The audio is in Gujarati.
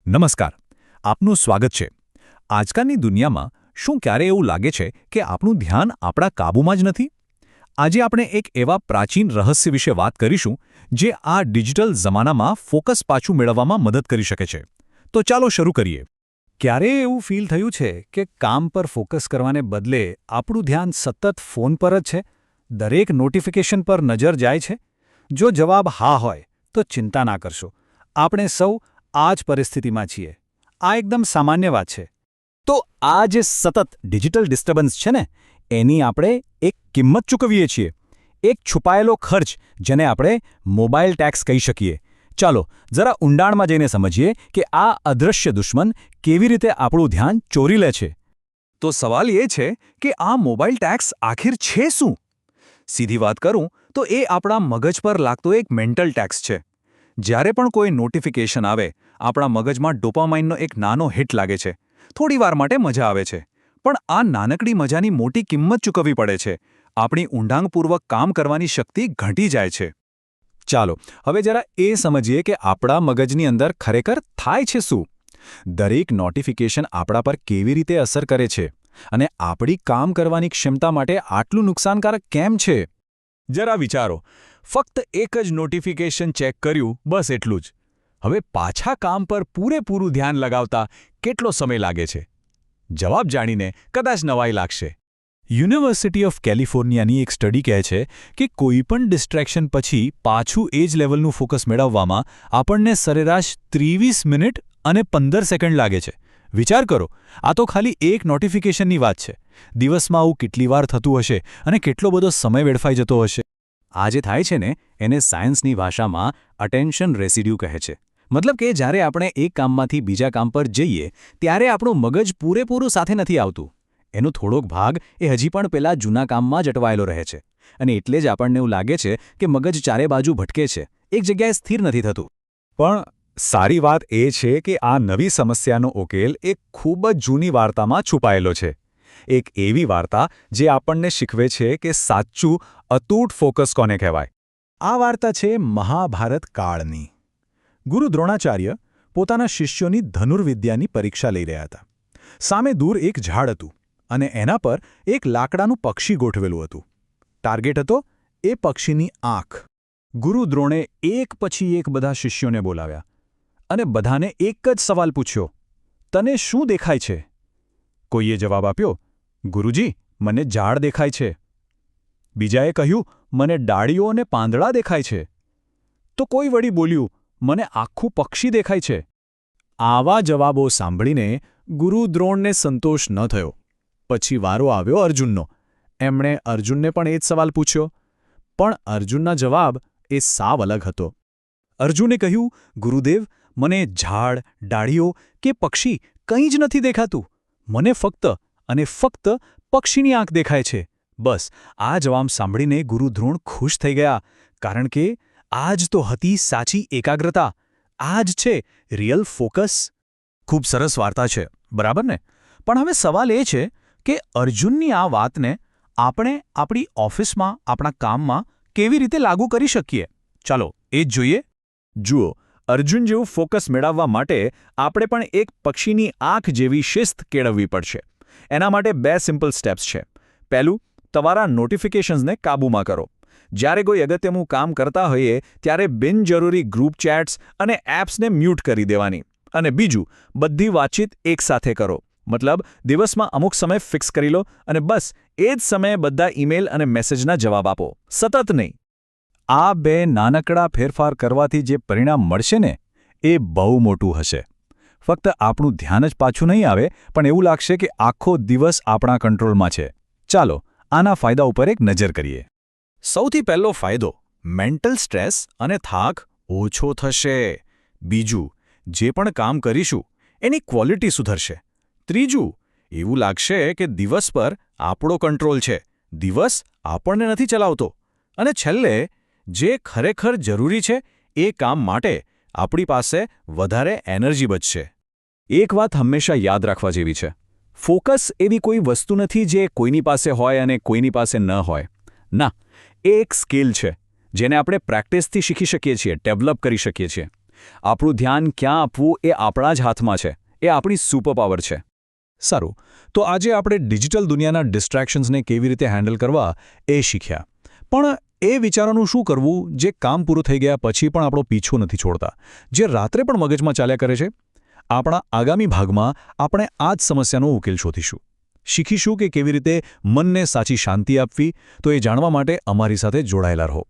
નમસ્કાર, આપનું સ્વાગત છે. આજકાલની દુનિયામાં શું ક્યારે એવું લાગે છે કે આપણું ધ્યાન આપણા કાબૂમાં જ નથી? આજે આપણે એક એવા પ્રાચીન રહસ્ય વિશે વાત કરીશું જે આ ડિજિટલ જમાનામાં ફોકસ પાછું મેળવવામાં મદદ કરી શકે છે. તો ચાલો શરૂ કરીએ. ક્યારેય એવું ફીલ થયું છે કે કામ પર ફોકસ કરવાને બદલે આપણું ધ્યાન સતત ફોન પર જ છે? દરેક નોટિફિકેશન પર નજર જાય છે? જો જવાબ હા હોય તો ચિંતા ના કરશો, આપણે સૌ આ જ પરિસ્થિતિમાં છીએ. આ એકદમ સામાન્ય વાત છે. તો આ જે સતત ડિજિટલ ડિસ્ટર્બન્સ છે ને, એની આપણે એક કિંમત ચૂકવીએ છીએ. એક છુપાયેલો ખર્ચ જેને આપણે મોબાઈલ ટેક્સ કહી શકીએ. ચાલો જરા ઊંડાણમાં જઈને સમજીએ કે આ અદૃશ્ય દુશ્મન કેવી રીતે આપણું ધ્યાન ચોરી લે છે. તો સવાલ એ છે કે આ મોબાઈલ ટેક્સ આખિર છે શું? સીધી વાત કરું તો એ આપણા મગજ પર લાગતો એક મેન્ટલ ટેક્સ છે. જ્યારે પણ કોઈ નોટિફિકેશન આવે, આપણા મગજમાં ડોપામાઇનનો એક નાનો હિટ લાગે છે. થોડી વાર માટે મજા આવે છે, પણ આ નાનકડી મજાની મોટી કિંમત ચૂકવવી પડે છે. આપણી ઊંડાણપૂર્વક કામ કરવાની શક્તિ ઘટી જાય છે. ચાલો હવે જરા એ સમજીએ કે આપણા મગજની અંદર ખરેખર થાય છે શું. દરેક નોટિફિકેશન આપણા પર કેવી રીતે અસર કરે છે અને આપણી કામ કરવાની ક્ષમતા માટે આટલું નુકસાનકારક કેમ છે? જરા વિચારો, ફક્ત એક જ નોટિફિકેશન ચેક કર્યું, બસ એટલું જ. હવે પાછા કામ પર પૂરેપૂરું ધ્યાન લગાવતા કેટલો સમય લાગે છે? જવાબ જાણીને કદાચ નવાઈ લાગશે. યુનિવર્સિટી ઓફ કેલિફોર્નિયાની એક સ્ટડી કહે છે કે કોઈપણ ડિસ્ટ્રેક્શન પછી પાછું એ જ લેવલનું ફોકસ મેળવવામાં આપણને સરેરાશ 23 મિનિટ અને 15 સેકન્ડ લાગે છે. વિચાર કરો, આ તો ખાલી એક નોટિફિકેશનની વાત છે. દિવસમાં આવું કેટલી વાર થતું હશે અને કેટલો બધો સમય વેડફાઈ જતો હશે? આ જે થાય છે ને, એને સાયન્સની ભાષામાં અટેન્શન રેસિડ્યુ કહે છે. મતલબ કે જ્યારે આપણે એક કામમાંથી બીજા કામ પર જઈએ ત્યારે આપણું મગજ પૂરેપૂરું સાથે નથી આવતું. એનો થોડોક ભાગ એ હજી પણ પેલા જૂના કામમાં જ અટવાયેલો રહે છે. અને એટલે જ આપણને એવું લાગે છે કે મગજ ચારે બાજુ ભટકે છે, એક જગ્યાએ સ્થિર નથી થતું. પણ સારી વાત એ છે કે આ નવી સમસ્યાનો ઉકેલ એક ખૂબ જ જૂની વાર્તામાં છુપાયેલો છે. એક એવી વાર્તા જે આપણને શીખવે છે કે સાચું અતૂટ ફોકસ કોને કહેવાય. આ વાર્તા છે મહાભારત કાળની. ગુરુ દ્રોણાચાર્ય પોતાના શિષ્યોની ધનુર્વિદ્યાની પરીક્ષા લઈ રહ્યા હતા. સામે દૂર એક ઝાડ હતું અને એના પર એક લાકડાનું પક્ષી ગોઠવેલું હતું. ટાર્ગેટ હતો એ પક્ષીની આંખ. ગુરુ દ્રોણે એક પછી એક બધા શિષ્યોને બોલાવ્યા અને બધાને એક જ સવાલ પૂછ્યો, તને શું દેખાય છે? કોઈએ જવાબ આપ્યો, ગુરુજી, મને ઝાડ દેખાય છે. બીજાએ કહ્યું, મને ડાળીઓ અને પાંદડા દેખાય છે. તો કોઈ વળી બોલ્યું, મને આખું પક્ષી દેખાય છે. આવા જવાબો સાંભળીને ગુરુ દ્રોણને સંતોષ ન થયો. પછી વારો આવ્યો અર્જુનનો. એમણે અર્જુનને પણ એ જ સવાલ પૂછ્યો. પણ અર્જુનના જવાબ એ સાવ અલગ હતો. અર્જુને કહ્યું, ગુરુદેવ, મને ઝાડ, ડાળીઓ કે પક્ષી કંઈ જ નથી દેખાતું. મને ફક્ત અને ફક્ત પક્ષીની આંખ દેખાય છે. બસ આ જવાબ સાંભળીને ગુરુ દ્રોણ ખુશ થઈ ગયા, કારણ કે આ જ તો હતી સાચી એકાગ્રતા. આ જ છે રિયલ ફોકસ. ખૂબ સરસ વાર્તા છે, બરાબર ને? પણ હવે સવાલ એ છે કે અર્જુનની આ વાતને આપણે આપણી ઓફિસમાં, આપણા કામમાં કેવી રીતે લાગુ કરી શકીએ? ચાલો એ જ જોઈએ. જુઓ, અર્જુન જેવું ફોકસ મેળવવા માટે આપણે પણ એક પક્ષીની આંખ જેવી શિસ્ત કેળવવી પડશે. એના માટે 2 સિમ્પલ સ્ટેપ્સ છે. પહેલું, તમારા નોટિફિકેશન્સને કાબૂમાં કરો. જ્યારે કોઈ અગત્યનું કામ કરતા હોઈએ ત્યારે બિનજરૂરી ગ્રુપ ચેટ્સ અને એપ્સને મ્યુટ કરી દેવાની. અને બીજું, બધી વાતચીત એકસાથે કરો. મતલબ દિવસમાં અમુક સમય ફિક્સ કરી લો અને બસ એ જ સમયે બધા ઈમેલ અને મેસેજના જવાબ આપો. સતત નહીં. આ 2 નાનકડા ફેરફાર કરવાથી જે પરિણામ મળશે ને, એ બહુ મોટું હશે. ફક્ત આપણું ધ્યાન જ પાછું નહીં આવે, પણ એવું લાગશે કે આખો દિવસ આપણા કંટ્રોલમાં છે. ચાલો આના ફાયદા ઉપર એક નજર કરીએ. સૌથી પહેલો ફાયદો, મેન્ટલ સ્ટ્રેસ અને થાક ઓછો થશે. બીજું, જે પણ કામ કરીશું એની ક્વોલિટી સુધરશે. ત્રીજું, એવું લાગશે કે દિવસ પર આપણો કંટ્રોલ છે, દિવસ આપણને નથી ચલાવતો. અને છેલ્લે, જે ખરેખર જરૂરી છે એ કામ માટે આપણી પાસે વધારે એનર્જી બચશે. એક વાત હંમેશા યાદ રાખવા જેવી છે, ફોકસ એવી કોઈ વસ્તુ નથી જે કોઈની પાસે હોય અને કોઈની પાસે ન હોય. ના, એ એક સ્કિલ છે જેને આપણે પ્રેક્ટિસથી શીખી શકીએ છીએ, ડેવલપ કરી શકીએ છીએ. આપણું ધ્યાન ક્યાં આપવું એ આપણા જ હાથમાં છે. એ આપણી સુપરપાવર છે. સારું, તો આજે આપણે ડિજિટલ દુનિયાના ડિસ્ટ્રેક્શન્સને કેવી રીતે હેન્ડલ કરવા એ શીખ્યા. પણ એ વિચારોનું શું કરવું જે કામ પૂરું થઈ ગયા પછી પણ આપણો પીછો નથી છોડતા, જે રાત્રે પણ મગજમાં ચાલ્યા કરે છે? આપણા આગામી ભાગમાં આપણે આ જ સમસ્યાનો ઉકેલ શોધીશું. શીખીશું કે કેવી રીતે મનને સાચી શાંતિ આપવી. તો એ જાણવા માટે અમારી સાથે જોડાયેલા રહો.